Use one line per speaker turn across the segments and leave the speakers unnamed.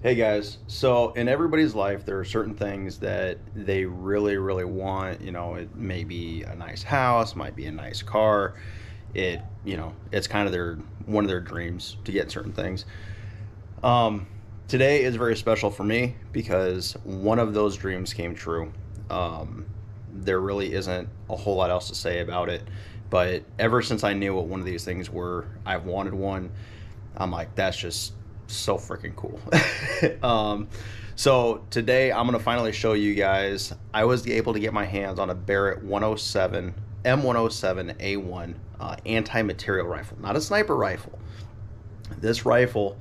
Hey guys, so in everybody's life, there are certain things that they really, really want. You know, it may be a nice house, might be a nice car. It's kind of one of their dreams to get certain things. Today is very special for me because one of those dreams came true. There really isn't a whole lot else to say about it, but ever since I knew what one of these things were, I've wanted one. I'm like, that's just so freaking cool. So today I'm gonna finally show you guys. I was able to get my hands on a Barrett M107A1 anti-material rifle, not a sniper rifle. This rifle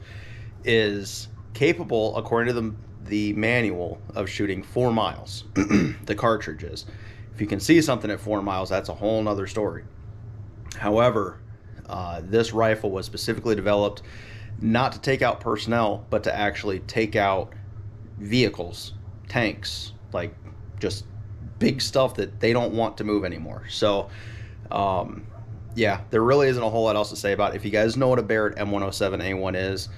is capable, according to the manual, of shooting 4 miles. The cartridge is. If you can see something at 4 miles, that's a whole nother story. However, this rifle was specifically developed not to take out personnel, but to actually take out vehicles, tanks, like just big stuff that they don't want to move anymore. So, yeah, there really isn't a whole lot else to say about it. If you guys know what a Barrett M107A1 is,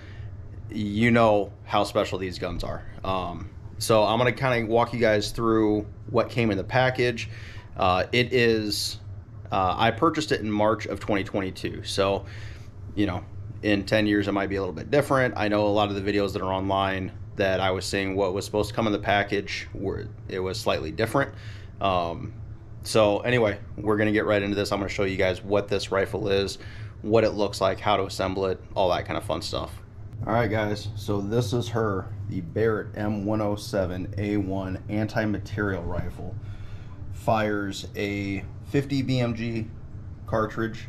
you know how special these guns are. So I'm going to kind of walk you guys through what came in the package. I purchased it in March of 2022. So, you know, in 10 years it might be a little bit different. I know a lot of the videos that are online that I was seeing what was supposed to come in the package it was slightly different. So anyway, we're gonna get right into this. I'm gonna show you guys what this rifle is, what it looks like, how to assemble it, all that kind of fun stuff. All right guys, so this is the Barrett M107A1 anti-material rifle. Fires a 50 BMG cartridge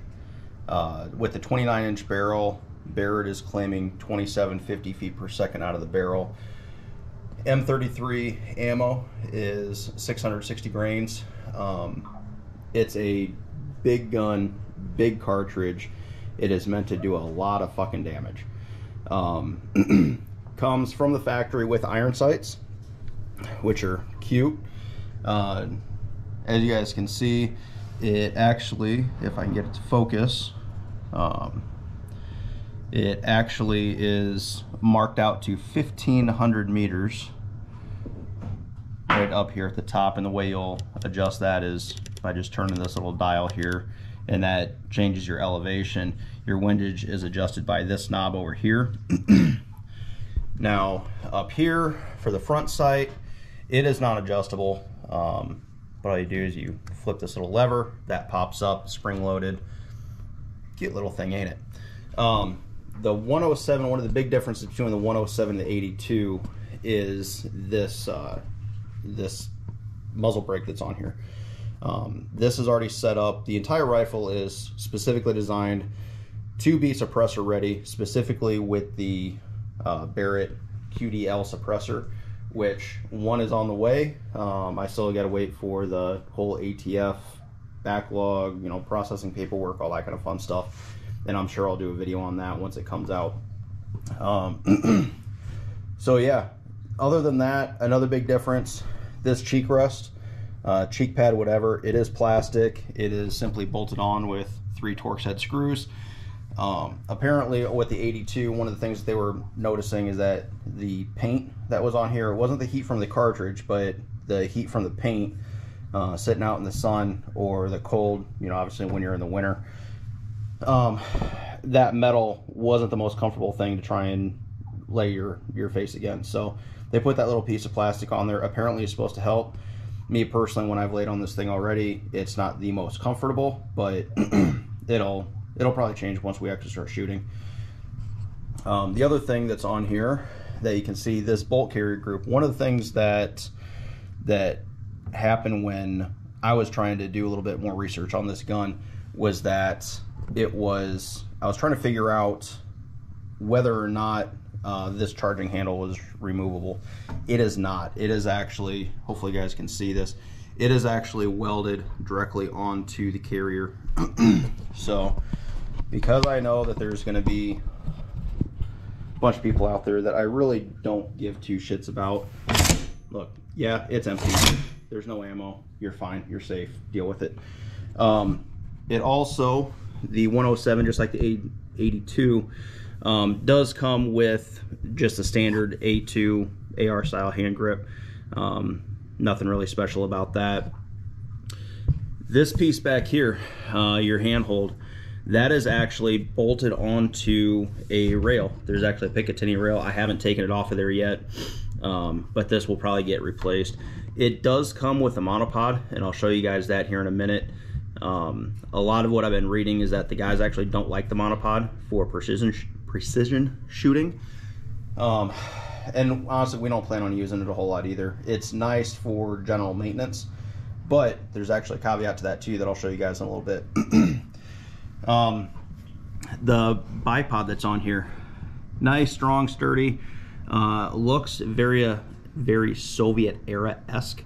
with a 29-inch barrel. Barrett is claiming 2750 feet per second out of the barrel. M33 ammo is 660 grains. It's a big gun, big cartridge. It is meant to do a lot of fucking damage. Comes from the factory with iron sights, which are cute. As you guys can see, it actually, if I can get it to focus, it actually is marked out to 1,500 meters right up here at the top, and the way you'll adjust that is by just turning this little dial here, and that changes your elevation. Your windage is adjusted by this knob over here. Now up here for the front sight, it is not adjustable. What all you do is you flip this little lever, that pops up, spring loaded. Cute little thing, ain't it? The 107, one of the big differences between the 107 and the 82 is this this muzzle brake that's on here. This is already set up. The entire rifle is specifically designed to be suppressor ready, specifically with the Barrett QDL suppressor, which one is on the way. I still got to wait for the whole ATF backlog, you know, processing paperwork, all that kind of fun stuff, and I'm sure I'll do a video on that once it comes out. So yeah, other than that, another big difference, this cheek rest, cheek pad, whatever, it is plastic. It is simply bolted on with 3 Torx head screws. Apparently with the 82, one of the things that they were noticing is that the paint that was on here, it wasn't the heat from the cartridge, but the heat from the paint sitting out in the sun or the cold, you know, obviously when you're in the winter. That metal wasn't the most comfortable thing to try and lay your face against. So they put that little piece of plastic on there. Apparently it's supposed to help. Me personally, when I've laid on this thing already, it's not the most comfortable, but it'll probably change once we actually start shooting. The other thing that's on here that you can see, this bolt carrier group, one of the things that happened when I was trying to do a little bit more research on this gun was that I was trying to figure out whether or not this charging handle was removable. It is not. It is actually, hopefully you guys can see this, it is actually welded directly onto the carrier. So because I know that there's going to be a bunch of people out there that I really don't give 2 shits about, look, yeah, it's empty, there's no ammo, you're fine, you're safe, deal with it. It also, the 107, just like the 82, Does come with just a standard A2 AR style hand grip. Nothing really special about that. This piece back here, your handhold, that is actually bolted onto a rail. There's actually a Picatinny rail. I haven't taken it off of there yet, but this will probably get replaced. It does come with a monopod, and I'll show you guys that here in a minute. A lot of what I've been reading is that the guys actually don't like the monopod for precision shooting. And honestly, we don't plan on using it a whole lot either. It's nice for general maintenance, but there's actually a caveat to that too that I'll show you guys in a little bit. The bipod that's on here, nice, strong, sturdy, looks very Soviet era-esque.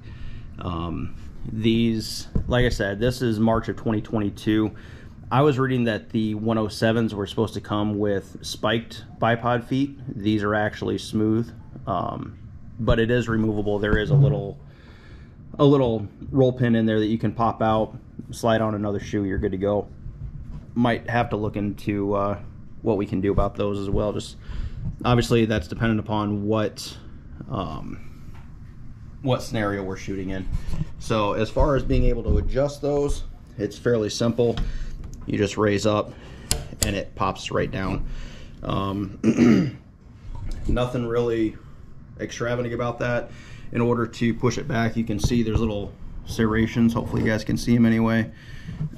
These, like I said, this is March of 2022. I was reading that the 107s were supposed to come with spiked bipod feet. These are actually smooth, but it is removable. There is a little roll pin in there that you can pop out, slide on another shoe, you're good to go. Might have to look into what we can do about those as well. Just obviously that's dependent upon what scenario we're shooting in. So as far as being able to adjust those, it's fairly simple. You just raise up and it pops right down. Nothing really extravagant about that. In order to push it back, you can see there's little serrations. Hopefully you guys can see them anyway.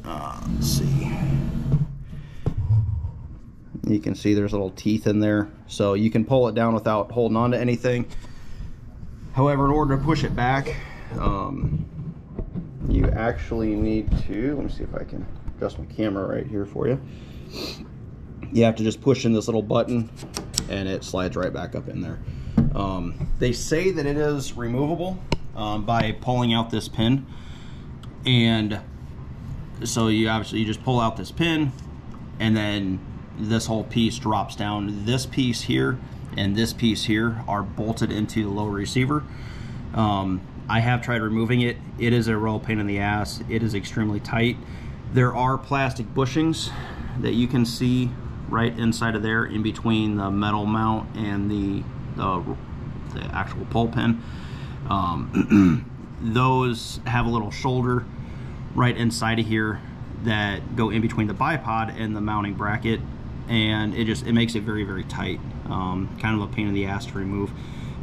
Let's see. You can see there's little teeth in there, so you can pull it down without holding on to anything. However, in order to push it back, you actually need to, let me see if I can adjust my camera right here for you. You have to just push in this little button and it slides right back up in there. They say that it is removable by pulling out this pin, and so you just pull out this pin, and then this whole piece drops down. This piece here and this piece here are bolted into the lower receiver. I have tried removing it. It is a real pain in the ass. It is extremely tight. There are plastic bushings that you can see right inside of there, in between the metal mount and the actual pull pin. Those have a little shoulder right inside of here that go in between the bipod and the mounting bracket, and it makes it very tight. Kind of a pain in the ass to remove.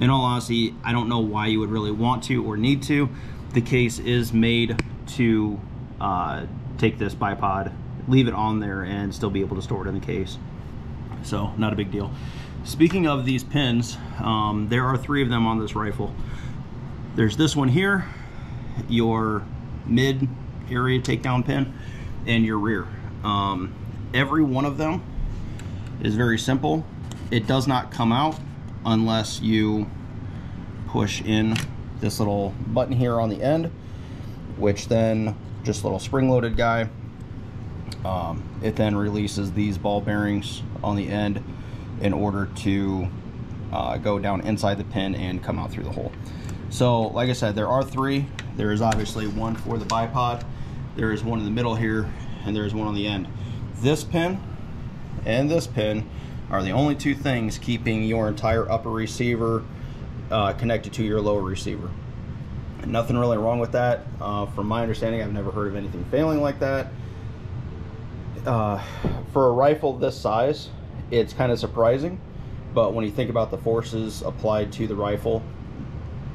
In all honesty, I don't know why you would really want to or need to. The case is made to take this bipod, leave it on there, and still be able to store it in the case. So not a big deal. Speaking of these pins, there are 3 of them on this rifle. There's this one here, your mid area takedown pin, and your rear. Every one of them is very simple. It does not come out unless you push in this little button here on the end, which then just a little spring-loaded guy. It then releases these ball bearings on the end in order to go down inside the pin and come out through the hole. So like I said, there are 3. There is obviously one for the bipod, there is one in the middle here, and there is one on the end. This pin and this pin are the only 2 things keeping your entire upper receiver connected to your lower receiver. Nothing really wrong with that. From my understanding, I've never heard of anything failing like that. For a rifle this size, it's kind of surprising, but when you think about the forces applied to the rifle,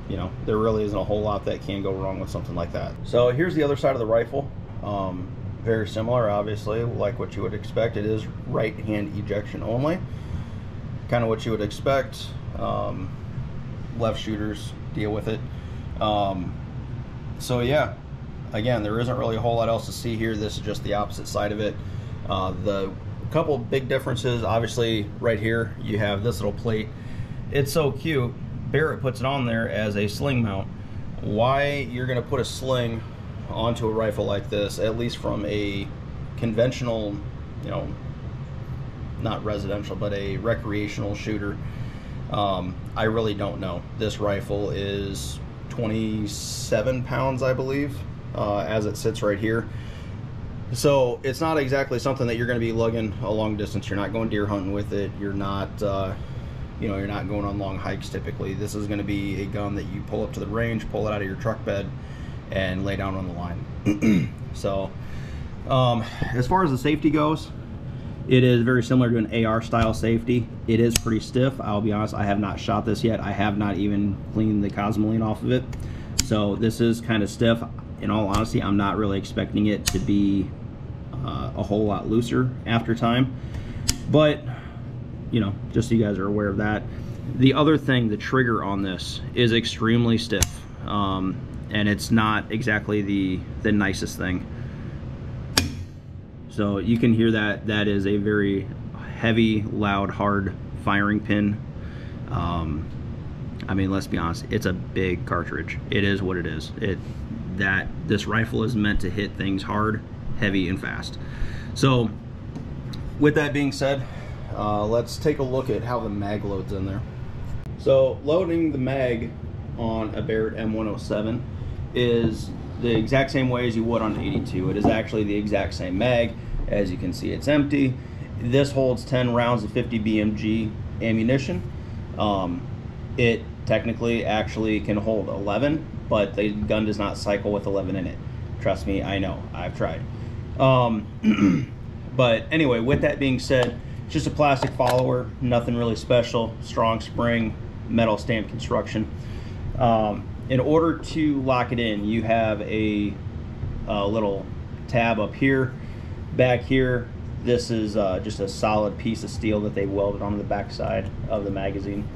you know, there really isn't a whole lot that can go wrong with something like that. So here's the other side of the rifle. Very similar, obviously, like what you would expect. It is right hand ejection only, kind of what you would expect. Left shooters deal with it. So yeah, again, there isn't really a whole lot else to see here. This is just the opposite side of it. The couple big differences, obviously right here you have this little plate. It's so cute. Barrett puts it on there as a sling mount. Why you're going to put a sling onto a rifle like this, at least from a conventional, you know, not residential, but a recreational shooter, I really don't know. This rifle is 27 pounds, I believe, as it sits right here. So it's not exactly something that you're going to be lugging a long distance. You're not going deer hunting with it. You're not, you know, you're not going on long hikes typically. This is going to be a gun that you pull up to the range, pull it out of your truck bed, and lay down on the line. So as far as the safety goes, it is very similar to an AR style safety. It is pretty stiff. I'll be honest, I have not shot this yet. I have not even cleaned the cosmoline off of it. So this is kind of stiff. In all honesty, I'm not really expecting it to be a whole lot looser after time. But, you know, just so you guys are aware of that. The other thing, the trigger on this is extremely stiff. And it's not exactly the nicest thing. So you can hear that that is a very heavy, loud, hard firing pin. I mean, let's be honest, it's a big cartridge. It is what it is. This rifle is meant to hit things hard, heavy, and fast. So with that being said, let's take a look at how the mag loads in there. So loading the mag on a Barrett M107 is the exact same way as you would on an 82. It is actually the exact same mag. As you can see, it's empty. This holds 10 rounds of 50 BMG ammunition. It technically actually can hold 11, but the gun does not cycle with 11 in it. Trust me, I know, I've tried. But anyway, with that being said, it's just a plastic follower, nothing really special, strong spring, metal stamped construction. In order to lock it in, you have a little tab up here. Back here, this is just a solid piece of steel that they welded onto the back side of the magazine.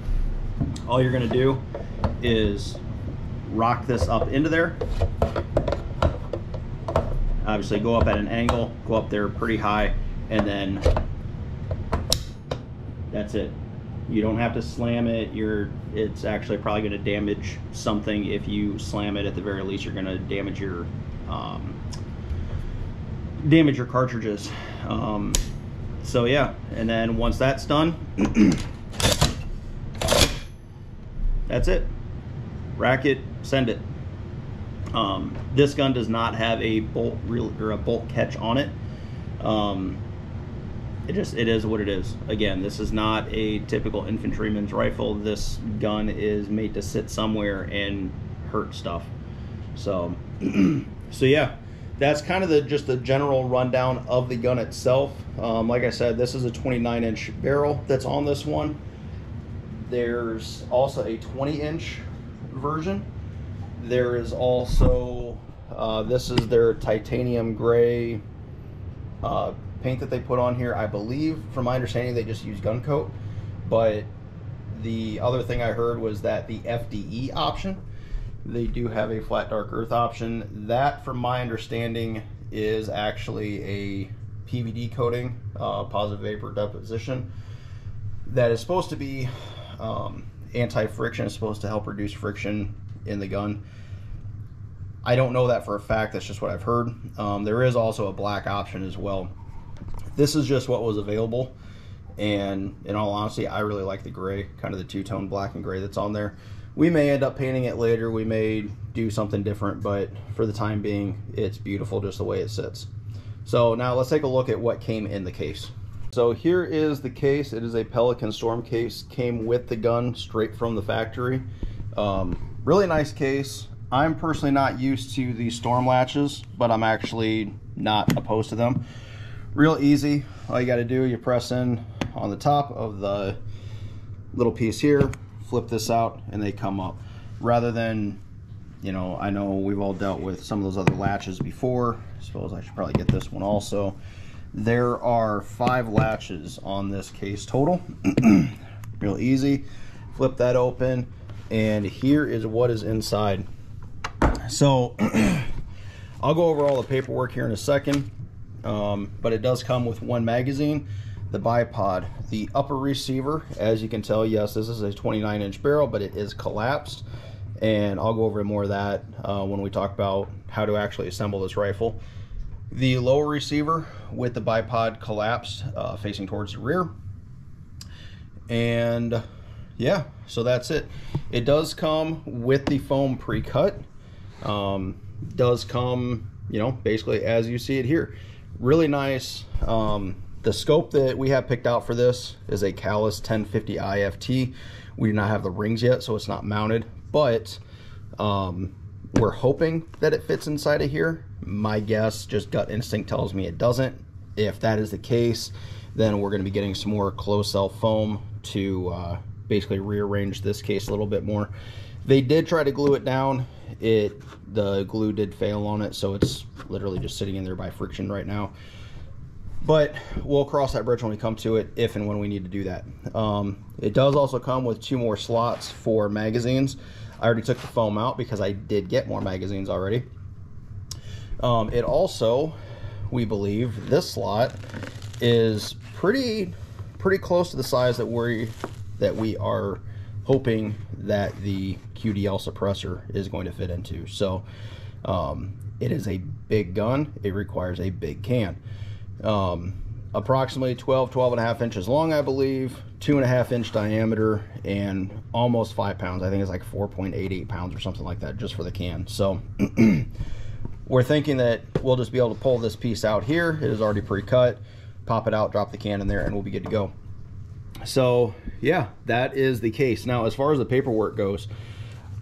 All you're going to do is rock this up into there. Obviously go up at an angle, go up there pretty high, and then that's it. You don't have to slam it. It's actually probably going to damage something. If you slam it, at the very least, you're going to damage your cartridges. So yeah, and then once that's done, that's it. Rack it, send it. This gun does not have a bolt reel or a bolt catch on it. It is what it is. Again, this is not a typical infantryman's rifle. This gun is made to sit somewhere and hurt stuff. So so yeah, that's kind of just the general rundown of the gun itself. Like I said, this is a 29-inch barrel that's on this one. There's also a 20-inch version. There is also this is their titanium gray paint that they put on here. I believe, from my understanding, they just use gun coat. But the other thing I heard was that the FDE option, they do have a flat dark earth option. That, from my understanding, is actually a PVD coating, positive vapor deposition, that is supposed to be anti-friction. It's supposed to help reduce friction in the gun. I don't know that for a fact. That's just what I've heard. There is also a black option as well. This is just what was available, and in all honesty, I really like the gray, kind of the two-tone black and gray that's on there. We may end up painting it later. We may do something different, but for the time being, it's beautiful just the way it sits. So now let's take a look at what came in the case. So here is the case. It is a Pelican Storm case. Came with the gun straight from the factory. Really nice case. I'm personally not used to the Storm latches, but I'm actually not opposed to them. Real easy. All you got to do, you press in on the top of the little piece here, flip this out, and they come up. Rather than, you know, I know we've all dealt with some of those other latches before. I suppose I should probably get this one also. There are 5 latches on this case total. Real easy. Flip that open, and here is what is inside. So I'll go over all the paperwork here in a second, but it does come with 1 magazine, the bipod, the upper receiver. As you can tell, yes, this is a 29-inch barrel, but it is collapsed, and I'll go over more of that when we talk about how to actually assemble this rifle. The lower receiver with the bipod collapsed, facing towards the rear. And yeah, so that's it. It does come with the foam pre-cut. Does come, you know, basically as you see it here. really nice. The scope that we have picked out for this is a Callus 1050 IFT. We do not have the rings yet, so it's not mounted, but we're hoping that it fits inside of here. My guess, just gut instinct, tells me it doesn't. If that is the case, then we're going to be getting some more closed cell foam to basically rearrange this case a little bit more. They did try to glue it down. The glue did fail on it, so it's literally just sitting in there by friction right now. But we'll cross that bridge when we come to it, if and when we need to do that. It does also come with 2 more slots for magazines. I already took the foam out because I did get more magazines already. It also, we believe, this slot is pretty close to the size that we are hoping that the QDL suppressor is going to fit into. So it is a big gun. It requires a big can. Approximately 12.5 inches long, I believe, 2.5 inch diameter, and almost 5 pounds. I think it's like 4.88 pounds or something like that, just for the can. So we're thinking that we'll just be able to pull this piece out here. It is already pre-cut, pop it out, drop the can in there, and we'll be good to go. So yeah, that is the case. Now, as far as the paperwork goes,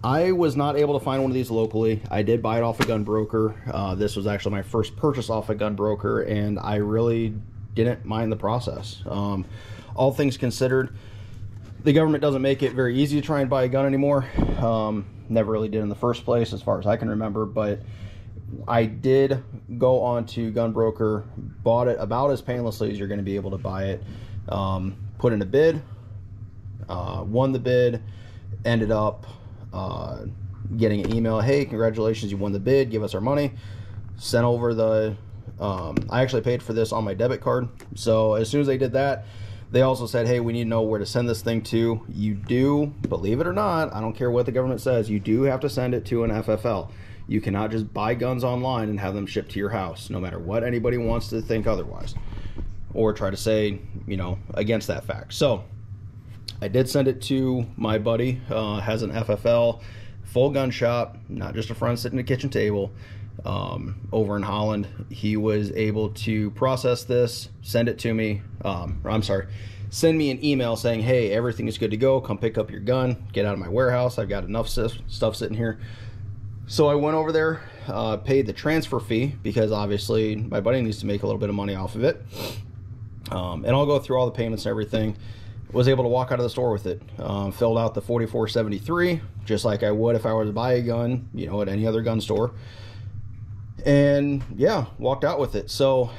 I was not able to find one of these locally. I did buy it off a gun broker. This was actually my first purchase off a gun broker, and I really didn't mind the process. All things considered, the government doesn't make it very easy to try and buy a gun anymore. Never really did in the first place, as far as I can remember, but I did go on to gun broker, bought it about as painlessly as you're going to be able to buy it. Put in a bid, won the bid, ended up getting an email, hey, congratulations, you won the bid, give us our money. Sent over the I actually paid for this on my debit card, so as soon as they did that, they also said, hey, we need to know where to send this thing to. You do, believe it or not, I don't care what the government says, you do have to send it to an FFL. You cannot just buy guns online and have them shipped to your house, no matter what anybody wants to think otherwise or try to say, you know, against that fact. So I did send it to my buddy, has an FFL, full gun shop, not just a friend sitting at a kitchen table, over in Holland. He was able to process this, send it to me, send me an email saying, hey, everything is good to go, come pick up your gun, get out of my warehouse, I've got enough stuff sitting here. So I went over there, paid the transfer fee, because obviously my buddy needs to make a little bit of money off of it. And I'll go through all the payments and everything. Was able to walk out of the store with it. Filled out the 4473, just like I would if I were to buy a gun, you know, at any other gun store. And yeah, walked out with it. So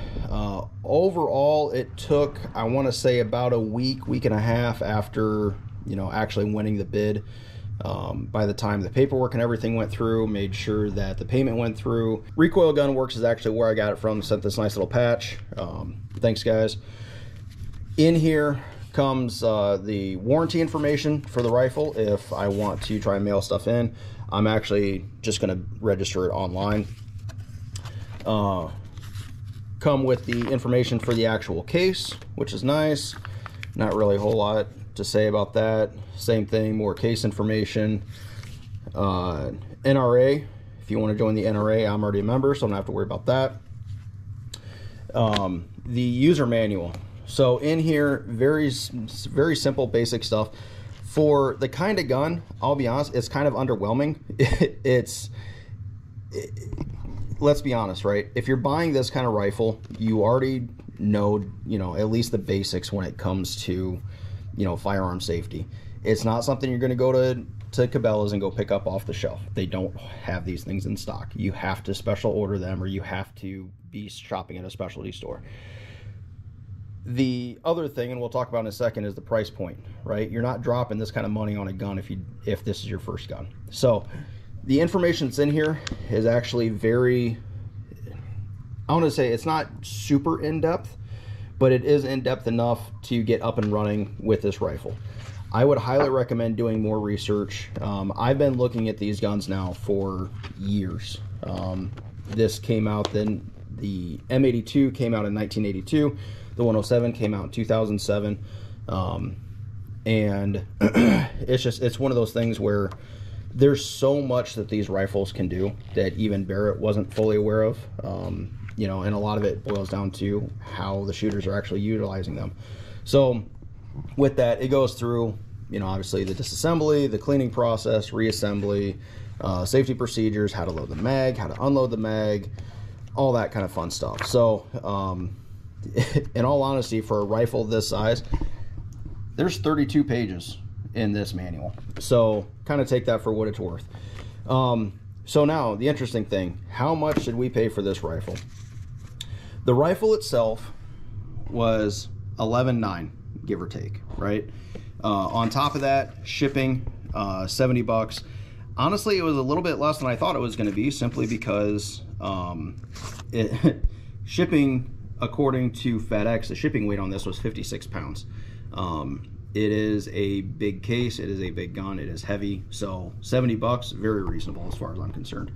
overall, it took, I want to say, about a week and a half after, you know, actually winning the bid. By the time the paperwork and everything went through, made sure that the payment went through. Recoil Gun Works is actually where I got it from. Sent this nice little patch. Thanks, guys. In here comes the warranty information for the rifle if I want to try and mail stuff in. I'm actually just going to register it online. Come with the information for the actual case, which is nice. Not really a whole lot to say about that. Same thing, more case information. NRA, if you want to join the NRA, I'm already a member, so I don't have to worry about that. The user manual. So in here, very simple, basic stuff. For the kind of gun, I'll be honest, it's kind of underwhelming. Let's be honest, right? If you're buying this kind of rifle, you already know, you know, at least the basics when it comes to, you know, firearm safety. It's not something you're going to go to Cabela's and go pick up off the shelf. They don't have these things in stock. You have to special order them, or you have to be shopping at a specialty store. The other thing, and we'll talk about in a second, is the price point, right? You're not dropping this kind of money on a gun if this is your first gun. So the information that's in here is actually very, I want to say it's not super in-depth, but it is in-depth enough to get up and running with this rifle. I would highly recommend doing more research. I've been looking at these guns now for years. This came out then, the M82 came out in 1982. The 107 came out in 2007. And it's one of those things where there's so much that these rifles can do that even Barrett wasn't fully aware of.
you know, and a lot of it boils down to how the shooters are actually utilizing them. So with that, it goes through, you know, obviously the disassembly, the cleaning process, reassembly, safety procedures, how to load the mag, how to unload the mag, all that kind of fun stuff. So in all honesty, for a rifle this size, there's 32 pages in this manual. So kind of take that for what it's worth. So now the interesting thing, how much did we pay for this rifle? The rifle itself was $11,900, give or take, right? On top of that, shipping, $70. Honestly, it was a little bit less than I thought it was going to be, simply because shipping, according to FedEx, the shipping weight on this was 56 pounds. It is a big case, it is a big gun, it is heavy, so $70, very reasonable as far as I'm concerned.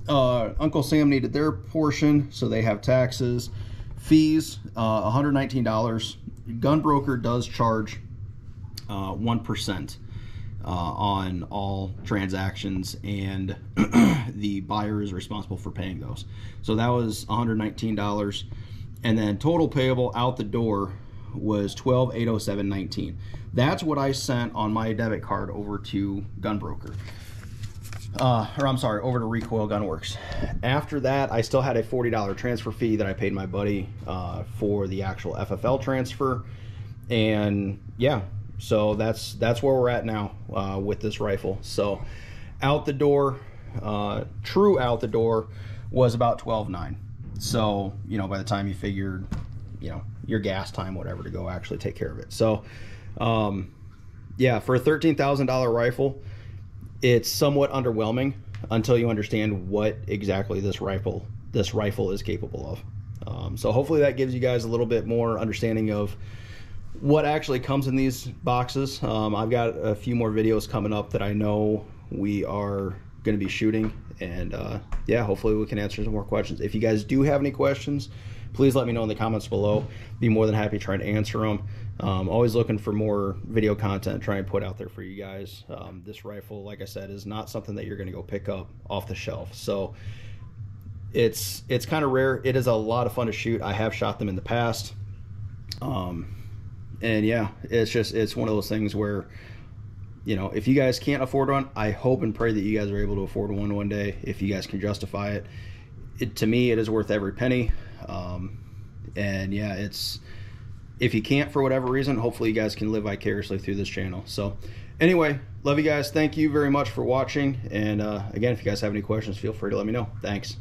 Uncle Sam needed their portion, so they have taxes, fees, $119. Gunbroker does charge 1% on all transactions, and the buyer is responsible for paying those. So that was $119, and then total payable out the door was $12,807.19. That's what I sent on my debit card over to Gunbroker. Or I'm sorry, over to Recoil Gunworks. After that, I still had a $40 transfer fee that I paid my buddy for the actual FFL transfer. And yeah, so that's where we're at now with this rifle. So out the door, true out the door, was about $12,900. So, you know, by the time you figured, you know, your gas time, whatever, to go actually take care of it. So yeah, for a $13,000 rifle, it's somewhat underwhelming until you understand what exactly this rifle is capable of. So hopefully that gives you guys a little bit more understanding of what actually comes in these boxes. I've got a few more videos coming up that I know we are going to be shooting, and yeah, hopefully we can answer some more questions. If you guys do have any questions, please let me know in the comments below. Be more than happy to try to answer them. Always looking for more video content, trying to put out there for you guys. This rifle, like I said, is not something that you're going to go pick up off the shelf. So it's kind of rare. It is a lot of fun to shoot. I have shot them in the past. And yeah, it's one of those things where, you know, if you guys can't afford one, I hope and pray that you guys are able to afford one day, if you guys can justify it. To me, it is worth every penny. And yeah, if you can't for whatever reason, hopefully you guys can live vicariously through this channel. So anyway, love you guys. Thank you very much for watching. And again, if you guys have any questions, feel free to let me know. Thanks.